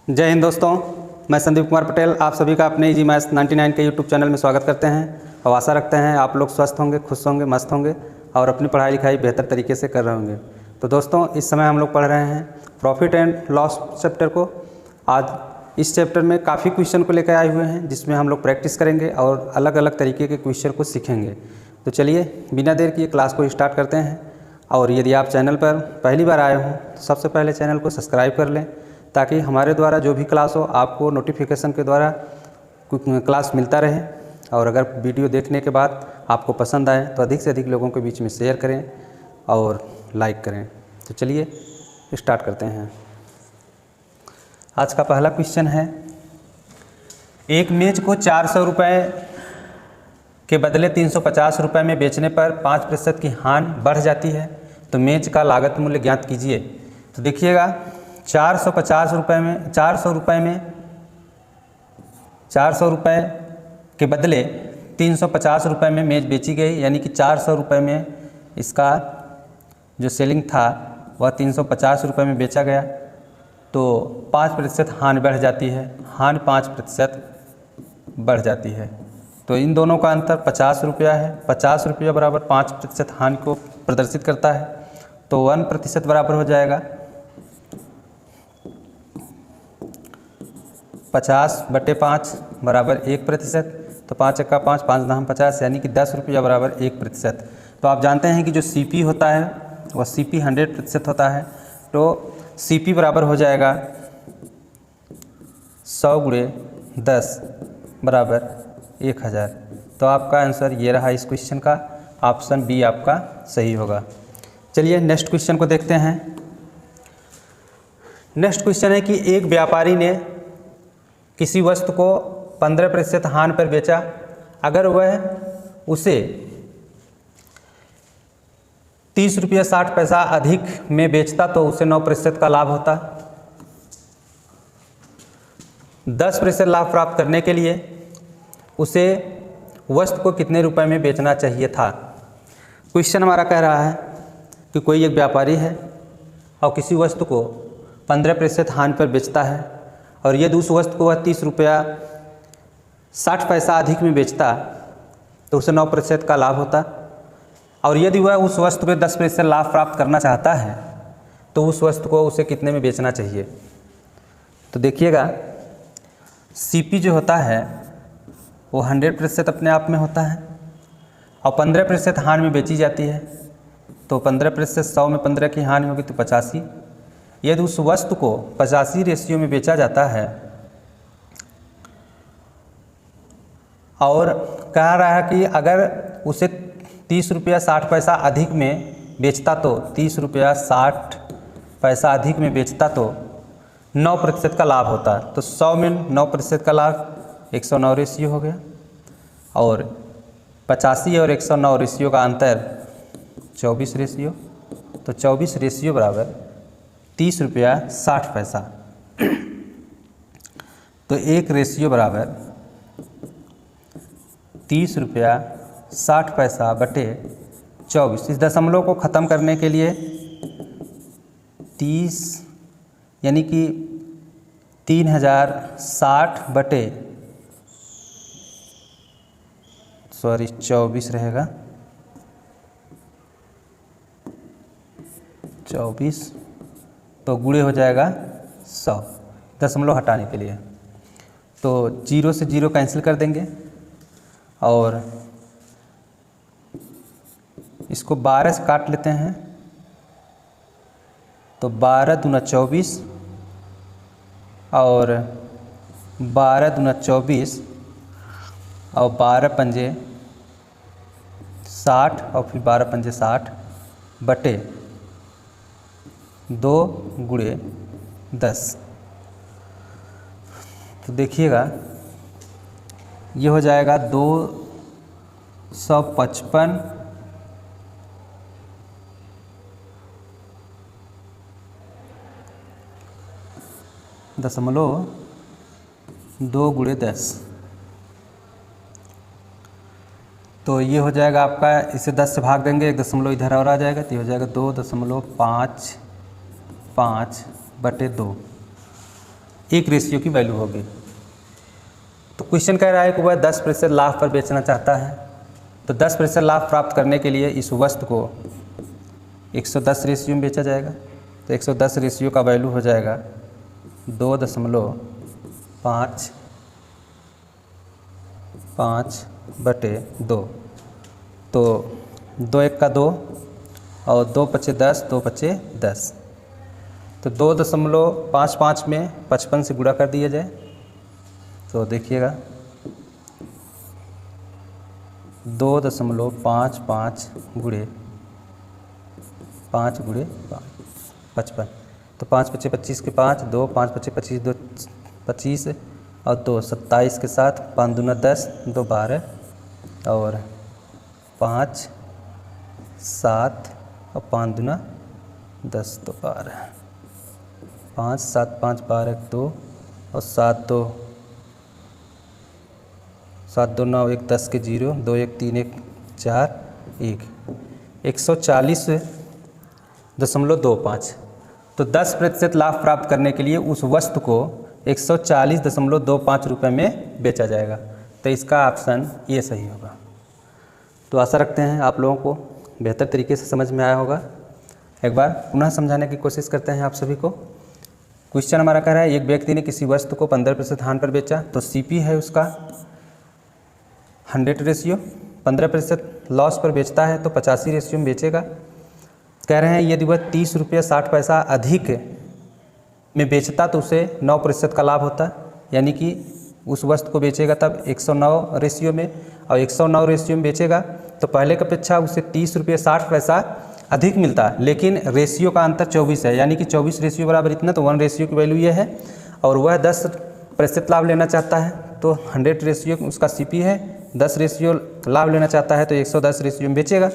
जय हिंद दोस्तों, मैं संदीप कुमार पटेल आप सभी का अपने इजी मैथ्स 99 के यूट्यूब चैनल में स्वागत करते हैं और आशा रखते हैं आप लोग स्वस्थ होंगे, खुश होंगे, मस्त होंगे और अपनी पढ़ाई लिखाई बेहतर तरीके से कर रहे होंगे। तो दोस्तों, इस समय हम लोग पढ़ रहे हैं प्रॉफिट एंड लॉस चैप्टर को। आज इस चैप्टर में काफ़ी क्वेश्चन को लेकर आए हुए हैं जिसमें हम लोग प्रैक्टिस करेंगे और अलग अलग तरीके के क्वेश्चन को सीखेंगे। तो चलिए बिना देर किए क्लास को स्टार्ट करते हैं। और यदि आप चैनल पर पहली बार आए हों तो सबसे पहले चैनल को सब्सक्राइब कर लें ताकि हमारे द्वारा जो भी क्लास हो आपको नोटिफिकेशन के द्वारा क्लास मिलता रहे। और अगर वीडियो देखने के बाद आपको पसंद आए तो अधिक से अधिक लोगों के बीच में शेयर करें और लाइक करें। तो चलिए स्टार्ट करते हैं। आज का पहला क्वेश्चन है, एक मेज को 400 रुपये के बदले 350 रुपये में बेचने पर 5% की हानि बढ़ जाती है, तो मेज का लागत मूल्य ज्ञात कीजिए। तो देखिएगा 450 रुपये में 400 रुपये के बदले 350 रुपये में मेज बेची गई, यानी कि 400 रुपये में इसका जो सेलिंग था वह 350 रुपये में बेचा गया, तो 5% हानि बढ़ जाती है। हानि 5% बढ़ जाती है, तो इन दोनों का अंतर 50 रुपया है। 50 रुपया बराबर 5% हानि को प्रदर्शित करता है, तो 1% बराबर हो जाएगा 50/5 बराबर 1%। तो 5 × 5 5 × 50 यानी कि 10 रुपया बराबर 1%। तो आप जानते हैं कि जो CP होता है वह CP 100% होता है, तो CP बराबर हो जाएगा 100 × 10 बराबर 1000। तो आपका आंसर ये रहा इस क्वेश्चन का, ऑप्शन बी आपका सही होगा। चलिए नेक्स्ट क्वेश्चन को देखते हैं। नेक्स्ट क्वेश्चन है कि एक व्यापारी ने किसी वस्तु को 15% हानि पर बेचा। अगर वह उसे 30 रुपया 60 पैसा अधिक में बेचता तो उसे 9% का लाभ होता। 10% लाभ प्राप्त करने के लिए उसे वस्तु को कितने रुपए में बेचना चाहिए था। क्वेश्चन हमारा कह रहा है कि कोई एक व्यापारी है और किसी वस्तु को 15% हानि पर बेचता है, और यदि उस वस्तु को वह 30 रुपया 60 पैसा अधिक में बेचता तो उसे 9% का लाभ होता। और यदि वह उस वस्तु पे 10% लाभ प्राप्त करना चाहता है तो उस वस्तु को उसे कितने में बेचना चाहिए। तो देखिएगा CP जो होता है वो 100% अपने आप में होता है और 15% हानि में बेची जाती है, तो 15% 100 में 15 की हानि होगी तो 85। यदि उस वस्तु को 85 रेशियो में बेचा जाता है और कह रहा है कि अगर उसे 30 रुपया 60 पैसा अधिक में बेचता तो 30 रुपया 60 पैसा अधिक में बेचता तो 9% का लाभ होता। तो 100 में 9% का लाभ 109 रेशियो हो गया, और 85 और 109 रेशियो का अंतर 24 रेशियो, तो 24 रेशियो बराबर 30 रुपया 60 पैसा। तो 1 रेशियो बराबर 30 रुपया 60 पैसा बटे 24। इस दशमलव को ख़त्म करने के लिए 30 यानी कि 3060 बटे 24 रहेगा 24, तो गुणे हो जाएगा 100 दशमलव हटाने के लिए। तो 0 से 0 कैंसिल कर देंगे और इसको 12 से काट लेते हैं, तो 12 दूना 24 और 12 दूना 24 और 12 पंजे 60 और फिर 12 पंजे 60 बटे 2 गुणे 10। तो देखिएगा ये हो जाएगा 255 दशमलव 2 गुणे 10। तो ये हो जाएगा आपका, इसे 10 से भाग देंगे, 1 दशमलव इधर और आ जाएगा, तो ये हो जाएगा 2.55 बटे 2। 1 रेशियो की वैल्यू होगी। तो क्वेश्चन कह रहा है कि वह 10% लाभ पर बेचना चाहता है। तो 10% लाभ प्राप्त करने के लिए इस वस्तु को 110 रेशियो में बेचा जाएगा। तो 110 रेशियो का वैल्यू हो जाएगा 2.55/2। तो 2 1 का 2 और 2 पचे 10, 2 पचे 10। तो 2.55 में 55 से गुणा कर दिया जाए। तो देखिएगा 2.55 गुणे 5 गुणे 55। तो 5 पचे 25 के 5, 2 5 पचे 25, 2 25 और 2 27 के साथ 5 दूना 10, 2 12 और 5 7 और 5 दूना 10, 2 12, 5 7 5 12 2 और 7 2 9 1 10 के 0, 2 1 3 1 4 1 140.25। तो 10% लाभ प्राप्त करने के लिए उस वस्तु को 140.25 रुपये में बेचा जाएगा। तो इसका ऑप्शन ये सही होगा। तो आशा रखते हैं आप लोगों को बेहतर तरीके से समझ में आया होगा। एक बार पुनः समझाने की कोशिश करते हैं आप सभी को। क्वेश्चन हमारा कह रहा है एक व्यक्ति ने किसी वस्तु को 15% हानि पर बेचा। तो CP है उसका 100 रेशियो, 15% लॉस पर बेचता है तो 85 रेशियो में बेचेगा। कह रहे हैं यदि वह 30 रुपये 60 पैसा अधिक में बेचता तो उसे 9% का लाभ होता। यानी कि उस वस्तु को बेचेगा तब 109 रेशियो में, और 109 रेशियो में बेचेगा तो पहले की अपेक्षा उसे 30 रुपये 60 पैसा अधिक मिलता है, लेकिन रेशियो का अंतर 24 है। यानी कि 24 रेशियो बराबर इतना, तो 1 रेशियो की वैल्यू ये है। और वह 10% लाभ लेना चाहता है तो 100 रेशियो उसका CP है, 10 रेशियो लाभ लेना चाहता है तो 110 रेशियो में बेचेगा।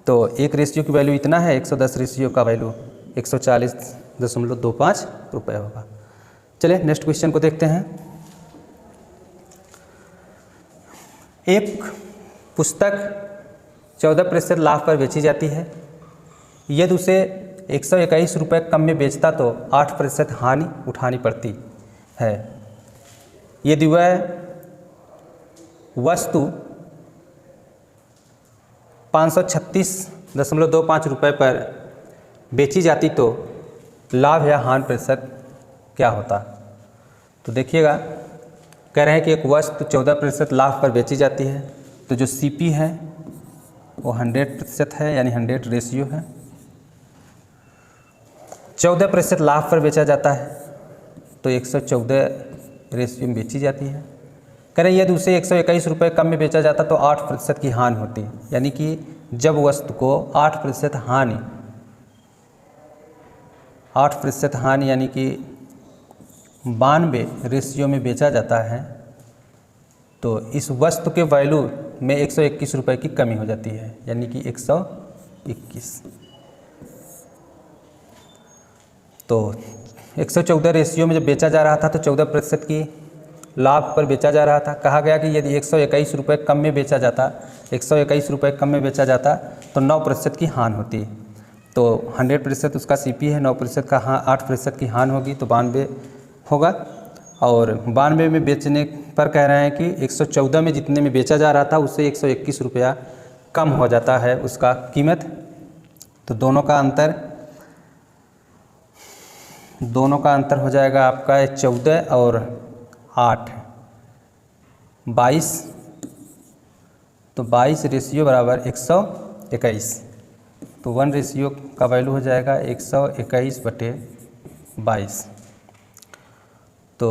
तो 1 रेशियो की वैल्यू इतना है, 110 रेशियो का वैल्यू 140.25 रुपये होगा। चलिए नेक्स्ट क्वेश्चन को देखते हैं। एक पुस्तक 14% लाभ पर बेची जाती है। यदि उसे 121 रुपये कम में बेचता तो 8% हानि उठानी पड़ती है। यदि वह वस्तु 536.25 रुपये पर बेची जाती तो लाभ या हानि प्रतिशत क्या होता। तो देखिएगा कह रहे हैं कि एक वस्तु 14% लाभ पर बेची जाती है, तो जो CP है वो 100% है, यानी 100 रेशियो है। 14% लाभ पर बेचा जाता है तो 114 रेशियो में बेची जाती है। कह रहे हैं यदि उसे 121 रुपये कम में बेचा जाता तो 8% की हानि होती। यानी कि जब वस्तु को 8% हानि यानी कि 92 रेशियो में बेचा जाता है तो इस वस्तु के वैल्यू में 121 रुपये की कमी हो जाती है, यानी कि 121। तो 114 रेशियो में जब बेचा जा रहा था तो 14% की लाभ पर बेचा जा रहा था। कहा गया कि यदि 121 रुपये कम में बेचा जाता, 121 रुपये कम में बेचा जाता तो 9% की हानि होती। तो 100% उसका CP है, 9% का 8% की हानि होगी तो 92 होगा। और 92 में बेचने पर कह रहे हैं कि 114 में जितने में बेचा जा रहा था उससे 121 रुपया कम हो जाता है उसका कीमत। तो दोनों का अंतर हो जाएगा आपका 14 और 8 22। तो 22 रेशियो बराबर 121। तो 1 रेशियो का वैल्यू हो जाएगा 121/22। तो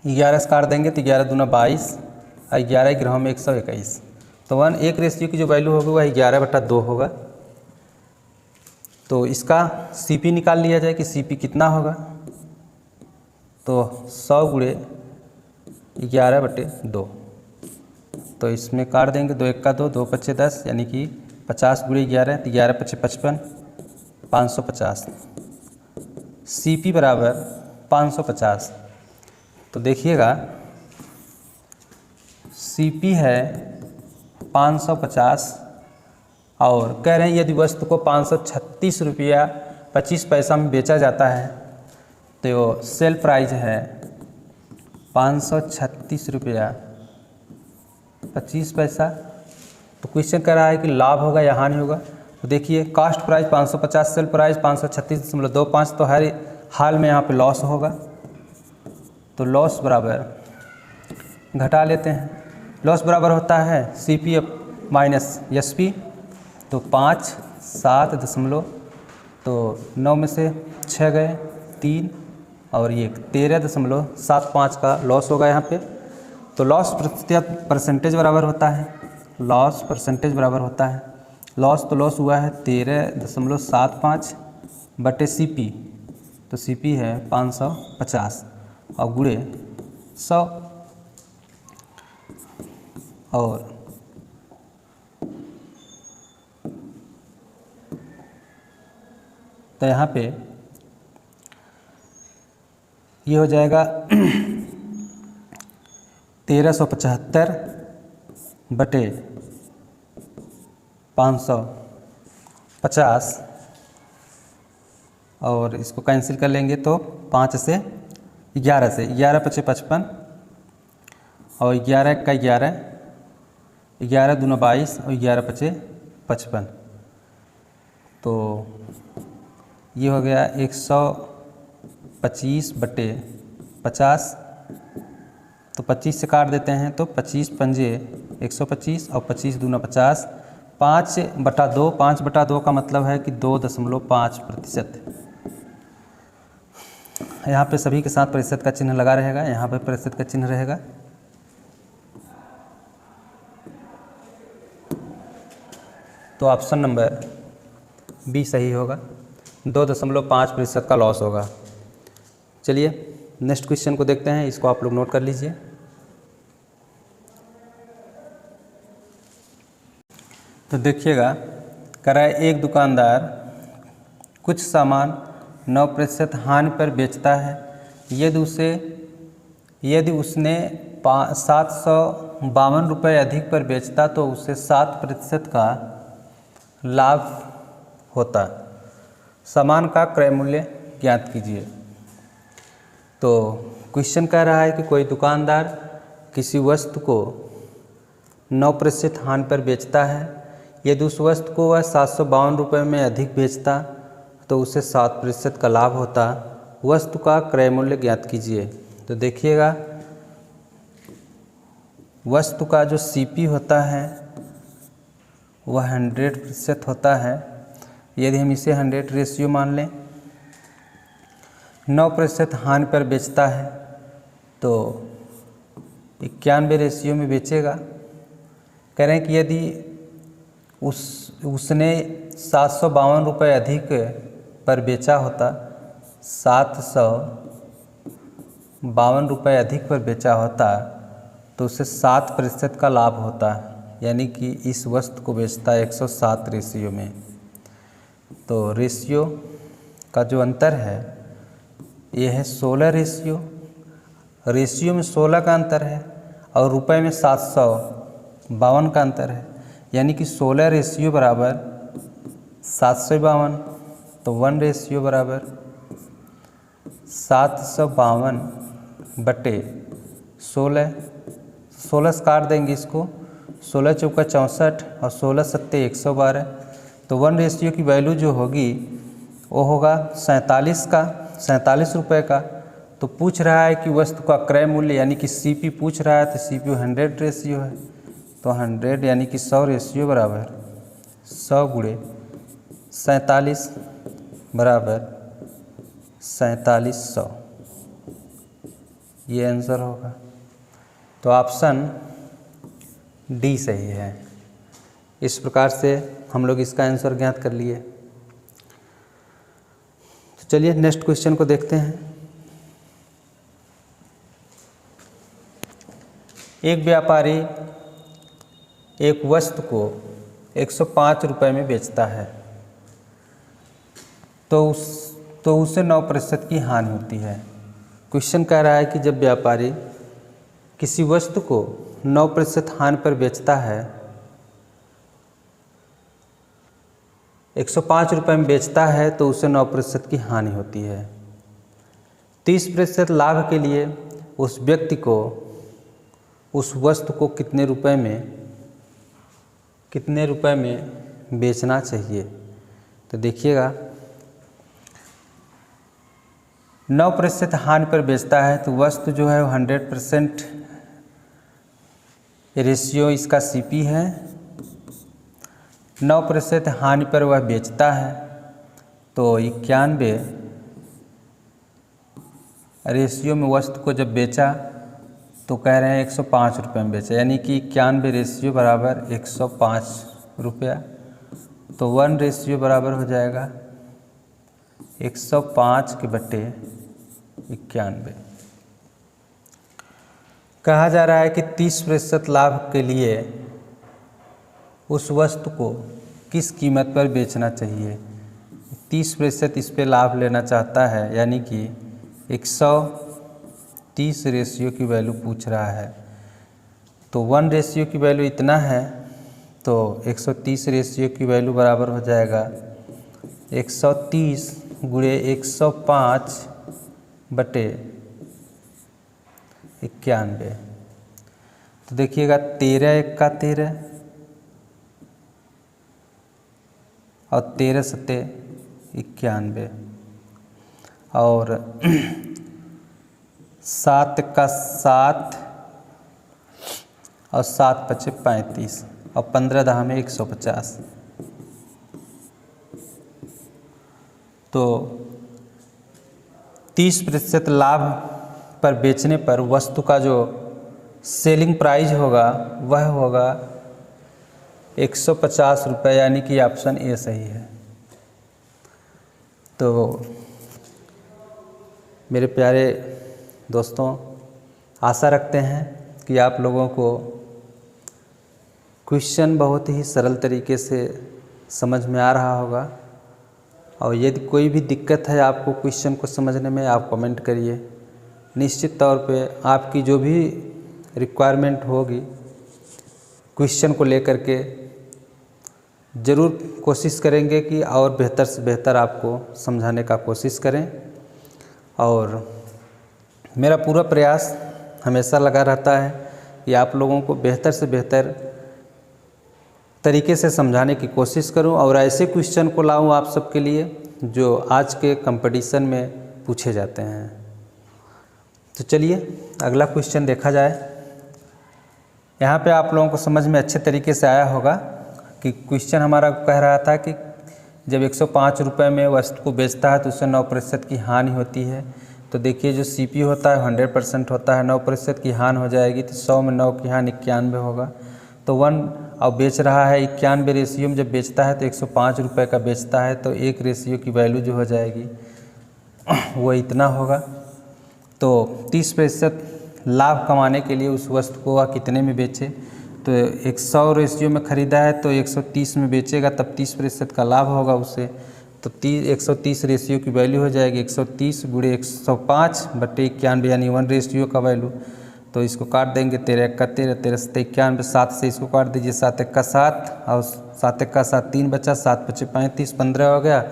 11 से काट देंगे तो 11 दूना 22 और 11 ग्रहों में 121। तो 1 रेशियो की जो वैल्यू होगी वह 11/2 होगा। तो इसका CP निकाल लिया जाए कि CP कितना होगा। तो 100 गुणे 11/2। तो इसमें काट देंगे 2 1 का 2, 2 पचे 10, यानी कि 50 गुणे 11 तो 11 पचे 55, 550। CP बराबर 550। तो देखिएगा CP है 550 और कह रहे हैं यदि वस्तु को 536 रुपया 25 पैसा में बेचा जाता है तो सेल प्राइस है 536 रुपया 25 पैसा। तो क्वेश्चन कह रहा है कि लाभ होगा या हानि होगा। तो देखिए कास्ट प्राइस 550, सेल प्राइस 536.25, तो हर हाल में यहाँ पे लॉस होगा। तो लॉस बराबर घटा लेते हैं, लॉस बराबर होता है CP माइनस SP। तो 5 7 दशमलव, तो 9 में से 6 गए 3 और ये 13.75 का लॉस होगा यहाँ पे। तो लॉस परसेंटेज बराबर होता है, लॉस परसेंटेज बराबर होता है, लॉस तो लॉस हुआ है 13.75 बटे CP। तो CP है 550 और गुणे 100 और तो यहाँ पे ये हो जाएगा 1375 बटे 550 और इसको कैंसिल कर लेंगे तो 5 से 11 से 11 पचे 55 और 11 का 11, 11 दूना 22 और 11 पचे 55। तो ये हो गया 125 बटे 50। तो 25 से काट देते हैं तो 25 पंजे 125 और 25 दूना 50, 5/2, 5/2 का मतलब है कि 2.5%। यहाँ पे सभी के साथ प्रतिशत का चिन्ह लगा रहेगा, यहाँ पे प्रतिशत का चिन्ह रहेगा। तो ऑप्शन नंबर बी सही होगा, 2.5% का लॉस होगा। चलिए नेक्स्ट क्वेश्चन को देखते हैं, इसको आप लोग नोट कर लीजिए। तो देखिएगा, कह रहा है एक दुकानदार कुछ सामान 9% हानि पर बेचता है। यदि उसने 752 रुपये अधिक पर बेचता तो उसे 7% का लाभ होता। सामान का क्रय मूल्य ज्ञात कीजिए। तो क्वेश्चन कह रहा है कि कोई दुकानदार किसी वस्तु को 9% हानि पर बेचता है। यदि उस वस्तु को वह 752 रुपये में अधिक बेचता तो उसे 7% का लाभ होता। वस्तु का क्रय मूल्य ज्ञात कीजिए। तो देखिएगा, वस्तु का जो CP होता है वह 100% होता है। यदि हम इसे 100 रेशियो मान लें, 9% हानि पर बेचता है तो 91 रेशियो में बेचेगा। कह रहे हैं कि यदि उसने 752 रुपये अधिक पर बेचा होता, 752 रुपये अधिक पर बेचा होता तो उसे 7% का लाभ होता, यानी कि इस वस्तु को बेचता 107 रेशियो में। तो रेशियो का जो अंतर है ये है 16 रेशियो। रेशियो में 16 का अंतर है और रुपए में 752 का अंतर है, यानी कि 16 रेशियो बराबर 752। तो 1 रेशियो बराबर 752 बटे 16। 16 से काट देंगे इसको, 16 चौका 64 और 16 सत्ते 112। तो 1 रेशियो की वैल्यू जो होगी वो होगा 47 रुपये का। तो पूछ रहा है कि वस्तु का क्रय मूल्य यानी कि CP पूछ रहा है, तो CP 100 रेशियो है। तो 100 यानी कि 100 रेशियो बराबर 100 गुणे 47 बराबर 4700। ये आंसर होगा। तो ऑप्शन डी सही है। इस प्रकार से हम लोग इसका आंसर ज्ञात कर लिए। तो चलिए नेक्स्ट क्वेश्चन को देखते हैं। एक व्यापारी एक वस्तु को 105 रुपये में बेचता है तो उसे 9% की हानि होती है। क्वेश्चन कह रहा है कि जब व्यापारी किसी वस्तु को 9% हानि पर बेचता है, 105 रुपये में बेचता है तो उसे 9% की हानि होती है। 30% लाभ के लिए उस व्यक्ति को उस वस्तु को कितने रुपए में बेचना चाहिए। तो देखिएगा 9% हानि पर बेचता है तो वस्तु जो है 100% रेशियो इसका CP है। 9% हानि पर वह बेचता है तो 91 रेशियो में वस्तु को जब बेचा तो कह रहे हैं 105 रुपये में बेचा, यानी कि 91 रेशियो बराबर 105 रुपया। तो 1 रेशियो बराबर हो जाएगा 105 के बटे 91। कहा जा रहा है कि 30% लाभ के लिए उस वस्तु को किस कीमत पर बेचना चाहिए। 30% इस पे लाभ लेना चाहता है, यानी कि 130 रेशियो की वैल्यू पूछ रहा है। तो 1 रेशियो की वैल्यू इतना है तो 130 रेशियो की वैल्यू बराबर हो जाएगा 130 गुणे 105 बटे 91। तो देखिएगा 13 1 का 13 और 13 सत्ते 91 और 7 का 7 और 7 पचे 35 और 15 दहा में 150। तो 30% लाभ पर बेचने पर वस्तु का जो सेलिंग प्राइस होगा वह होगा 150 रुपये, यानी कि ऑप्शन ए सही है। तो मेरे प्यारे दोस्तों, आशा रखते हैं कि आप लोगों को क्वेश्चन बहुत ही सरल तरीके से समझ में आ रहा होगा। और यदि कोई भी दिक्कत है आपको क्वेश्चन को समझने में, आप कमेंट करिए। निश्चित तौर पे आपकी जो भी रिक्वायरमेंट होगी क्वेश्चन को लेकर के ज़रूर कोशिश करेंगे कि और बेहतर से बेहतर आपको समझाने का कोशिश करें। और मेरा पूरा प्रयास हमेशा लगा रहता है कि आप लोगों को बेहतर से बेहतर तरीके से समझाने की कोशिश करूं और ऐसे क्वेश्चन को लाऊं आप सबके लिए जो आज के कंपटीशन में पूछे जाते हैं। तो चलिए अगला क्वेश्चन देखा जाए। यहाँ पे आप लोगों को समझ में अच्छे तरीके से आया होगा कि क्वेश्चन हमारा कह रहा था कि जब 105 रुपये में वस्तु को बेचता है तो उससे 9% की हानि होती है। तो देखिए जो CP होता है 100% होता है, 9% की हानि हो जाएगी तो 100 में 9 की हानि 91 होगा। तो 1 और बेच रहा है 91 रेशियो में, जब बेचता है तो 105 रुपये का बेचता है तो 1 रेशियो की वैल्यू जो हो जाएगी वो इतना होगा। तो 30% लाभ कमाने के लिए उस वस्तु को वह कितने में बेचे। तो 100 रेशियो में ख़रीदा है तो 130 में बेचेगा, तब 30% का लाभ होगा उससे। तो 130 रेशियो की वैल्यू हो जाएगी 130 गुणे 105 बटे 91, यानी 1 रेशियो का वैल्यू। तो इसको काट देंगे 13 1 का 13, 13 सत्ते 91, 7 से इसको काट दीजिए 7 1 का 7 और 7 1 का 7 3 बचा, 7 पचे 35, 15 हो गया।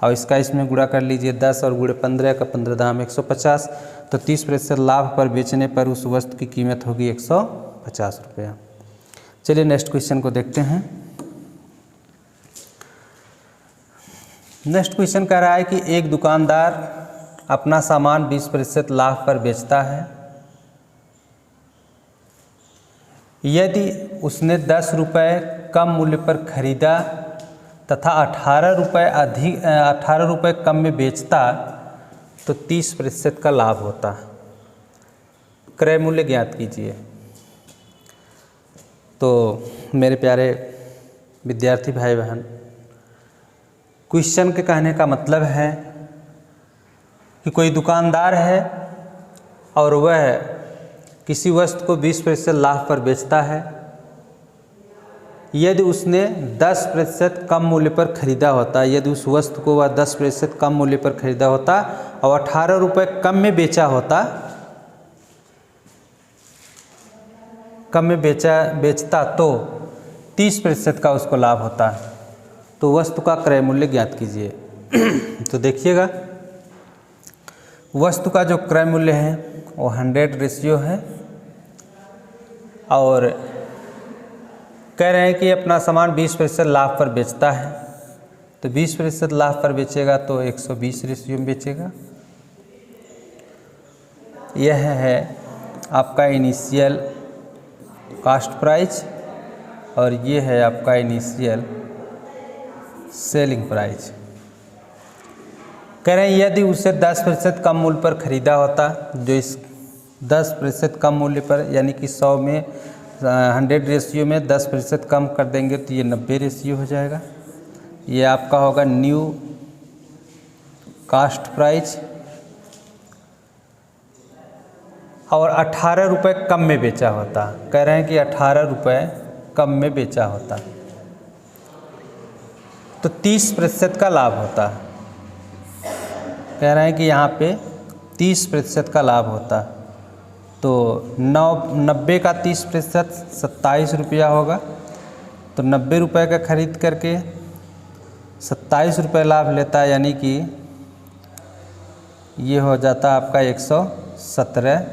और इसका इसमें गुणा कर लीजिए 10 और गुणे 15 का 15 दाम 150। तो 30% लाभ पर बेचने पर उस वस्तु की कीमत होगी 150 रुपया। चलिए नेक्स्ट क्वेश्चन को देखते हैं। नेक्स्ट क्वेश्चन कह रहा है कि एक दुकानदार अपना सामान 20% लाभ पर बेचता है। यदि उसने 10 रुपये कम मूल्य पर खरीदा तथा 18 रुपये कम में बेचता तो 30% का लाभ होता। क्रय मूल्य ज्ञात कीजिए। तो मेरे प्यारे विद्यार्थी भाई बहन, क्वेश्चन के कहने का मतलब है कि कोई दुकानदार है और वह किसी वस्तु को 20% लाभ पर बेचता है। यदि उसने 10% कम मूल्य पर खरीदा होता, यदि उस वस्तु को वह 10% कम मूल्य पर खरीदा होता और 18 रुपये कम में बेचा होता, कम में बेचता तो 30% का उसको लाभ होता। तो वस्तु का क्रय मूल्य ज्ञात कीजिए। तो देखिएगा वस्तु का जो क्रय मूल्य है वो 100 रेशियो है और कह रहे हैं कि अपना सामान 20% लाभ पर बेचता है, तो 20% लाभ पर बेचेगा तो 120 रेशियो में बेचेगा। यह है आपका इनिशियल कास्ट प्राइस और ये है आपका इनिशियल सेलिंग प्राइस। कह रहे हैं यदि उसे 10% कम मूल्य पर खरीदा होता, जो इस 10% कम मूल्य पर यानी कि 100 में 100 रेशियो में 10% कम कर देंगे तो ये 90 रेशियो हो जाएगा। ये आपका होगा न्यू कास्ट प्राइस और 18 रुपये कम में बेचा होता। कह रहे हैं कि 18 रुपये कम में बेचा होता तो 30% का लाभ होता। कह रहे हैं कि यहाँ पे 30% का लाभ होता, तो 90 का 30% 27 रुपया होगा, तो 90 रुपये का खरीद करके 27 रुपये लाभ लेता है, यानी कि ये हो जाता आपका 117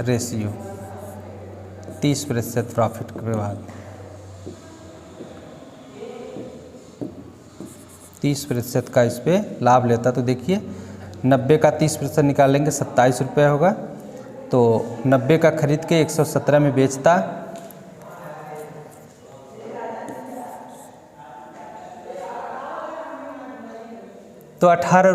रेशियो 30% प्रॉफिट के बाद 30% का इस पे लाभ लेता। तो देखिए 90 का 30% निकालेंगे 27 रुपये होगा, तो 90 का खरीद के 117 में बेचता, तो 18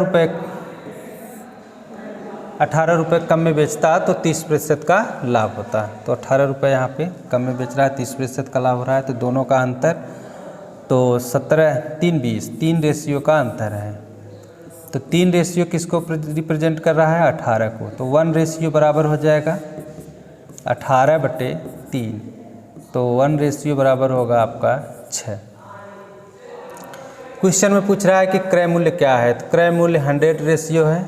रुपये कम में बेचता तो 30% का लाभ होता। तो 18 रुपये यहाँ पे कम में बेच रहा है, 30% का लाभ हो रहा है, तो दोनों का अंतर तो 17 3 20 3 रेशियो का अंतर है। तो 3 रेशियो किसको रिप्रेजेंट कर रहा है? 18 को। तो 1 रेशियो बराबर हो जाएगा 18/3, तो 1 रेशियो बराबर होगा आपका 6। क्वेश्चन में पूछ रहा है कि क्रय मूल्य क्या है, तो क्रय मूल्य 100 रेशियो है,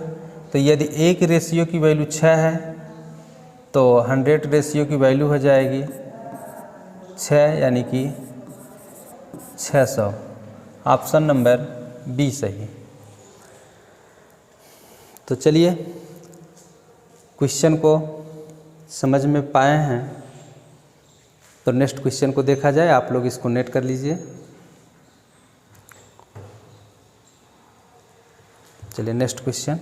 तो यदि 1 रेशियो की वैल्यू 6 है तो 100 रेशियो की वैल्यू हो जाएगी 6, यानी कि 600। ऑप्शन नंबर बी सही। तो चलिए क्वेश्चन को समझ में पाए हैं, तो नेक्स्ट क्वेश्चन को देखा जाए। आप लोग इसको नोट कर लीजिए। चलिए नेक्स्ट क्वेश्चन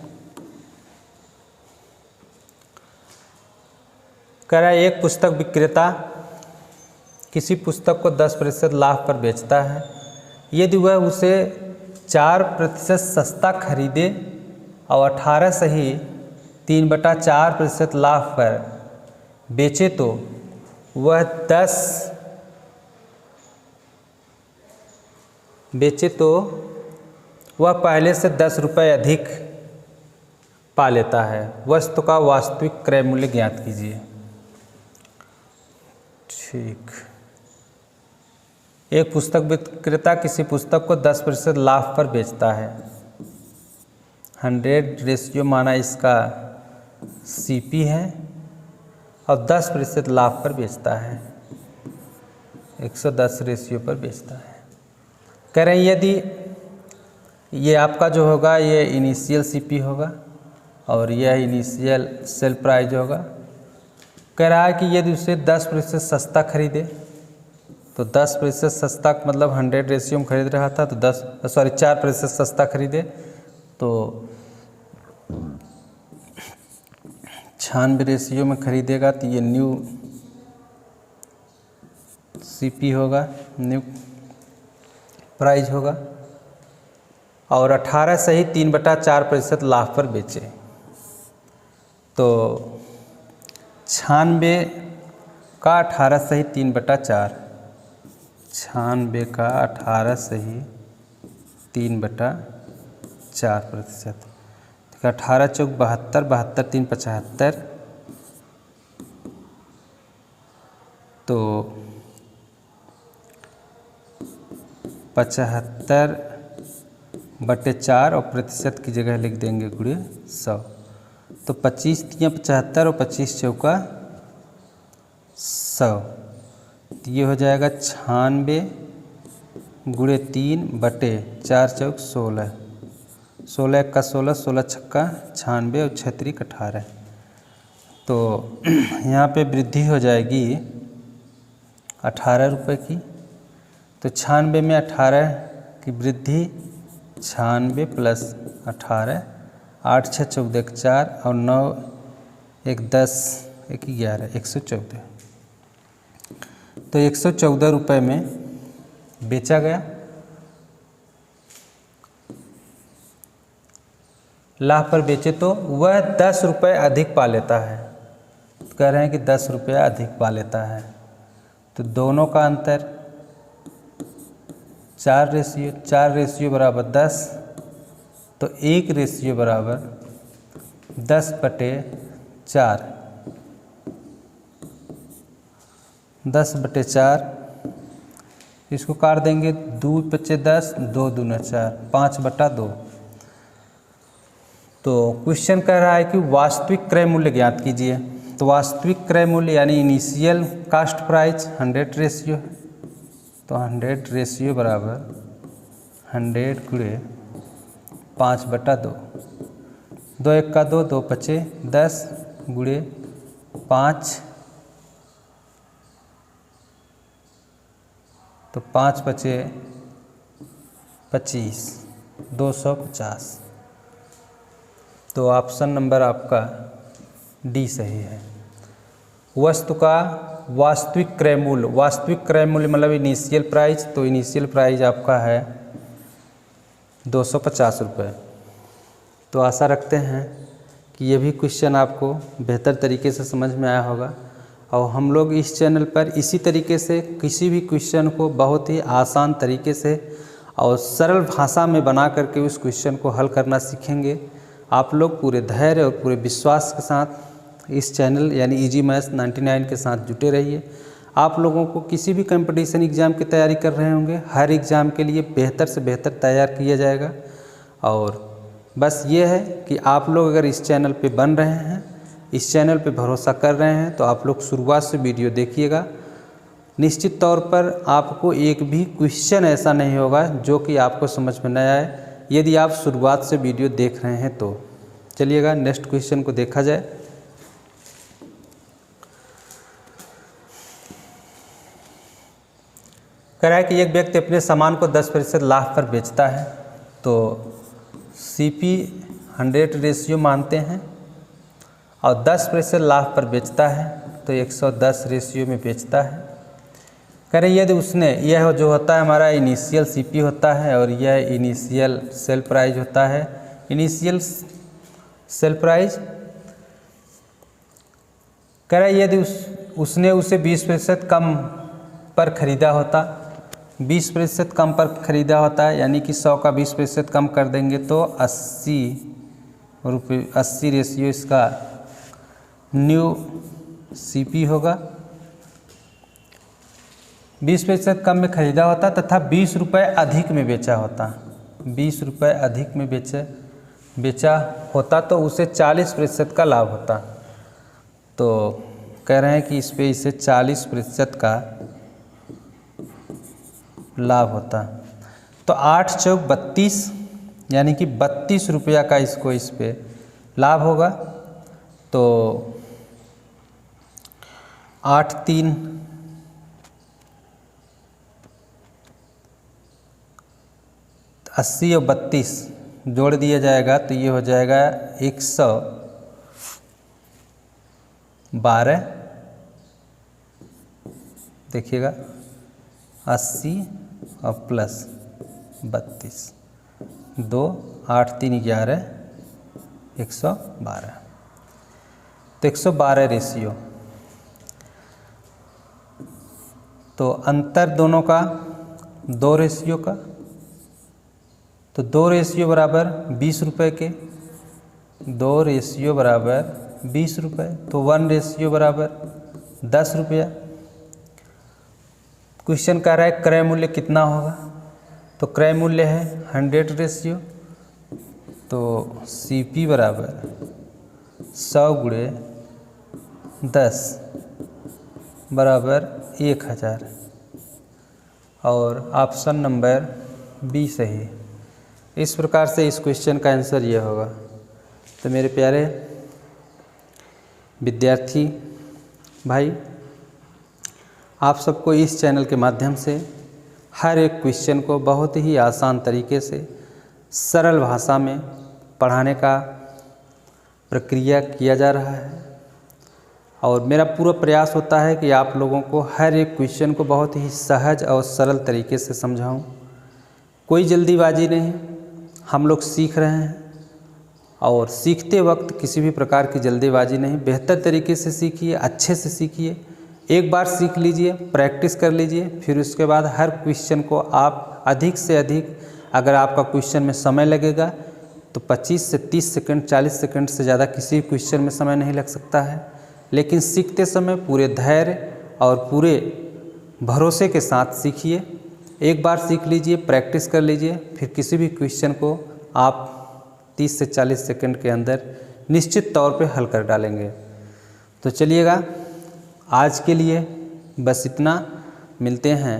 कह रहा है एक पुस्तक विक्रेता किसी पुस्तक को 10% लाभ पर बेचता है। यदि वह उसे 4% सस्ता खरीदे और 18 सही 3/4% लाभ पर बेचे तो वह 10 बेचे तो वह पहले से 10 रुपये अधिक पा लेता है। वस्तु का वास्तविक क्रय मूल्य ज्ञात कीजिए। ठीक, एक पुस्तक विक्रेता किसी पुस्तक को 10% लाभ पर बेचता है। 100 रेशियो माना इसका सीपी है और 10% लाभ पर बेचता है, 110 रेशियो पर बेचता है। कह रहे हैं यदि ये आपका जो होगा ये इनिशियल सीपी होगा और यह इनिशियल सेल प्राइस होगा। कह रहा है कि यदि उसे 10% सस्ता खरीदे, तो 10% सस्ता मतलब 100 रेशियो में खरीद रहा था, तो 4% सस्ता खरीदे तो 96 रेशियो में खरीदेगा, तो ये न्यू सीपी होगा, न्यू प्राइस होगा। और 18 सही 3/4% लाभ पर बेचे, तो 96 का 18 सही 3/4, 96 का 18 सही 3/4%। 18 चौक 72, 72 3 75, तो 75/4 और प्रतिशत की जगह लिख देंगे गुणे 100। तो 25 3 75 और 25 चौका 100, तो ये हो जाएगा 96 गुणे 3/4 चौक 16, 16 का 16, 16 छक्का 96 और 6 18। तो यहाँ पे वृद्धि हो जाएगी 18 रुपये की। तो 96 में 18 की वृद्धि, 96 प्लस 18, 8 6 14 4 और 9 1 10 1 11 114। तो 114 रुपये में बेचा गया। लाभ पर बेचे तो वह 10 रुपये अधिक पा लेता है। तो कह रहे हैं कि 10 रुपया अधिक पा लेता है। तो दोनों का अंतर 4 रेशियो, 4 रेशियो बराबर 10। तो 1 रेशियो बराबर 10/4, 10/4। इसको काट देंगे, 2 × 10, 2 दूना 4, 5/2। तो क्वेश्चन कह रहा है कि वास्तविक क्रय मूल्य ज्ञात कीजिए। तो वास्तविक क्रय मूल्य यानी इनिशियल कास्ट प्राइस 100 रेशियो है। तो 100 रेशियो बराबर 100 × 5/2, 2 1 का 2, 2 5 10 × 5, तो 5 5 25, 250। तो ऑप्शन नंबर आपका डी सही है। वस्तु का वास्तविक क्रय मूल्य, वास्तविक क्रय मूल्य मतलब इनिशियल प्राइस। तो इनिशियल प्राइस आपका है 250 रुपये। तो आशा रखते हैं कि ये भी क्वेश्चन आपको बेहतर तरीके से समझ में आया होगा। और हम लोग इस चैनल पर इसी तरीके से किसी भी क्वेश्चन को बहुत ही आसान तरीके से और सरल भाषा में बना करके उस क्वेश्चन को हल करना सीखेंगे। आप लोग पूरे धैर्य और पूरे विश्वास के साथ इस चैनल यानी इजी मैथ्स 99 के साथ जुटे रहिए। आप लोगों को किसी भी कंपटीशन एग्ज़ाम की तैयारी कर रहे होंगे, हर एग्ज़ाम के लिए बेहतर से बेहतर तैयार किया जाएगा। और बस ये है कि आप लोग अगर इस चैनल पे बन रहे हैं, इस चैनल पे भरोसा कर रहे हैं, तो आप लोग शुरुआत से वीडियो देखिएगा। निश्चित तौर पर आपको एक भी क्वेश्चन ऐसा नहीं होगा जो कि आपको समझ में न आए, यदि आप शुरुआत से वीडियो देख रहे हैं तो। चलिएगा नेक्स्ट क्वेश्चन को देखा जाए। कह रहा है कि एक व्यक्ति अपने सामान को 10% लाभ पर बेचता है। तो CP 100 रेशियो मानते हैं और 10% लाभ पर बेचता है, तो 110 रेशियो में बेचता है। कह रहे यदि उसने, यह जो होता है हमारा इनिशियल CP होता है और यह इनिशियल सेल प्राइस होता है। इनिशियल सेल प्राइस कह रहा है यदि उसने उसे 20% कम पर ख़रीदा होता, 20% कम पर ख़रीदा होता है, यानी कि 100 का 20% कम कर देंगे तो 80 रुपये, 80 रेशियो इसका न्यू CP होगा। 20% कम में ख़रीदा होता तथा 20 रुपये अधिक में बेचा होता, 20 रुपये अधिक में बेचा होता तो उसे 40% का लाभ होता। तो कह रहे हैं कि इस पे इसे 40% का लाभ होता। तो 8 चौक 32, यानी कि 32 रुपया का इसको इस पे लाभ होगा। तो 8 3 80 और 32 जोड़ दिया जाएगा तो ये हो जाएगा 112। देखिएगा 80 और प्लस 32, 2 8 3 11 112। तो 112 रेशियो। तो अंतर दोनों का 2 रेशियो का। तो 2 रेशियो बराबर 20 रुपये के, 2 रेशियो बराबर 20 रुपये। तो 1 रेशियो बराबर 10 रुपया। क्वेश्चन कह रहा है क्रय मूल्य कितना होगा। तो क्रय मूल्य है 100 रेशियो। तो CP बराबर 100 × 10 बराबर 1000। और ऑप्शन नंबर बी सही। इस प्रकार से इस क्वेश्चन का आंसर ये होगा। तो मेरे प्यारे विद्यार्थी भाई, आप सबको इस चैनल के माध्यम से हर एक क्वेश्चन को बहुत ही आसान तरीके से सरल भाषा में पढ़ाने का प्रक्रिया किया जा रहा है और मेरा पूरा प्रयास होता है कि आप लोगों को हर एक क्वेश्चन को बहुत ही सहज और सरल तरीके से समझाऊं। कोई जल्दीबाजी नहीं, हम लोग सीख रहे हैं और सीखते वक्त किसी भी प्रकार की जल्दीबाजी नहीं। बेहतर तरीके से सीखिए, अच्छे से सीखिए। एक बार सीख लीजिए, प्रैक्टिस कर लीजिए, फिर उसके बाद हर क्वेश्चन को आप अधिक से अधिक, अगर आपका क्वेश्चन में समय लगेगा तो 25 से 30 सेकंड, 40 सेकंड से ज़्यादा किसी क्वेश्चन में समय नहीं लग सकता है। लेकिन सीखते समय पूरे धैर्य और पूरे भरोसे के साथ सीखिए। एक बार सीख लीजिए, प्रैक्टिस कर लीजिए, फिर किसी भी क्वेश्चन को आप 30 से 40 सेकंड के अंदर निश्चित तौर पे हल कर डालेंगे। तो चलिएगा, आज के लिए बस इतना। मिलते हैं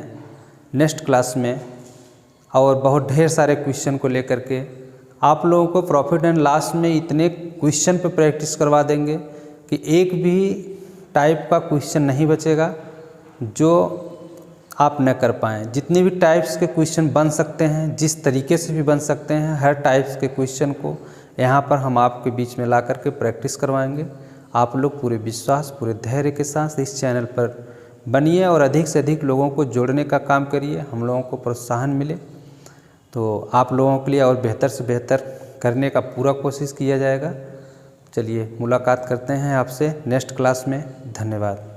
नेक्स्ट क्लास में और बहुत ढेर सारे क्वेश्चन को लेकर के आप लोगों को प्रॉफिट एंड लॉस में इतने क्वेश्चन पे प्रैक्टिस करवा देंगे कि एक भी टाइप का क्वेश्चन नहीं बचेगा जो आप न कर पाएँ। जितने भी टाइप्स के क्वेश्चन बन सकते हैं, जिस तरीके से भी बन सकते हैं, हर टाइप्स के क्वेश्चन को यहाँ पर हम आपके बीच में ला कर के प्रैक्टिस करवाएंगे। आप लोग पूरे विश्वास, पूरे धैर्य के साथ इस चैनल पर बनिए और अधिक से अधिक लोगों को जोड़ने का काम करिए, हम लोगों को प्रोत्साहन मिले तो आप लोगों के लिए और बेहतर से बेहतर करने का पूरा कोशिश किया जाएगा। चलिए मुलाकात करते हैं आपसे नेक्स्ट क्लास में। धन्यवाद।